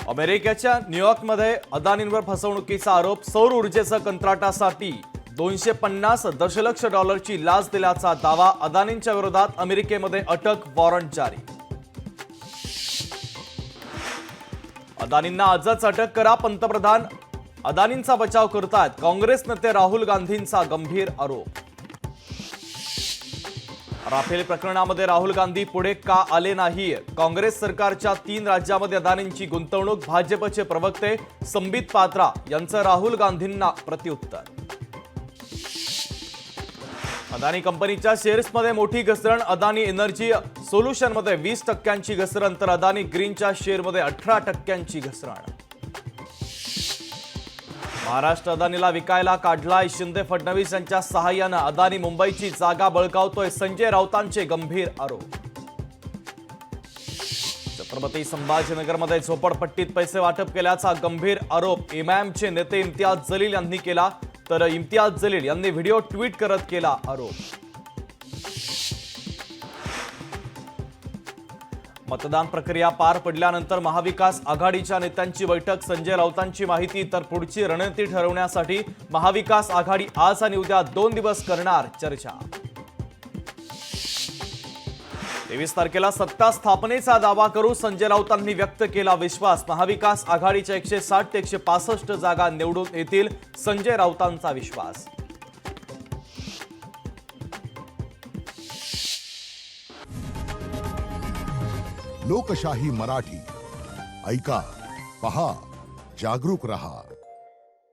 अमेरिकेच्या न्यूयॉर्कमध्ये अदानींवर फसवणुकीचा आरोप. सौर ऊर्जेच्या कंत्राटासाठी 250 दशलक्ष डॉलरची लाच दिल्याचा दावा. अदानींच्या विरोधात अमेरिकेमध्ये अटक वॉरंट जारी. अदानींना आजच अटक करा, पंतप्रधान अदानींचा बचाव करतायत. काँग्रेस नेते राहुल गांधींचा गंभीर आरोप. राफेल प्रकरणामध्ये राहुल गांधी पुढे का आले नाही? काँग्रेस सरकारच्या 3 राज्यांमध्ये अदानींची गुंतवणूक. भाजपचे प्रवक्ते संबित पात्रा यांचं राहुल गांधींना प्रत्युत्तर. अदानी कंपनीच्या शेअर्समध्ये मोठी घसरण. अदानी एनर्जी सोल्युशनमध्ये 20% घसरण, तर अदानी ग्रीनच्या शेअरमध्ये 18% घसरण. महाराष्ट्र अदानीला विकायला काढलाय. शिंदे फडणवीस यांच्या सहाय्यानं अदानी मुंबईची जागा बळकावतोय. संजय राऊतांचे गंभीर आरोप. छत्रपती संभाजीनगरमध्ये झोपडपट्टीत पैसे वाटप केल्याचा गंभीर आरोप एमआयएमचे नेते इम्तियाज जलील यांनी केला. तर इम्तियाज जलील यांनी व्हिडिओ ट्विट करत केला आरोप. मतदान प्रक्रिया पार पडल्यानंतर महाविकास आघाडीच्या नेत्यांची बैठक. संजय राऊतांची माहिती. तर पुढची रणनीती ठरवण्यासाठी महाविकास आघाडी आज आणि उद्या 2 दिवस करणार चर्चा. 23 तारखेला सत्ता स्थापनेचा दावा करू, संजय राऊतांनी व्यक्त केला विश्वास. महाविकास आघाडीच्या 160 ते 165 जागा निवडून येतील, संजय राऊतांचा विश्वास. लोकशाही मराठी ऐका, पहा, जागरूक रहा.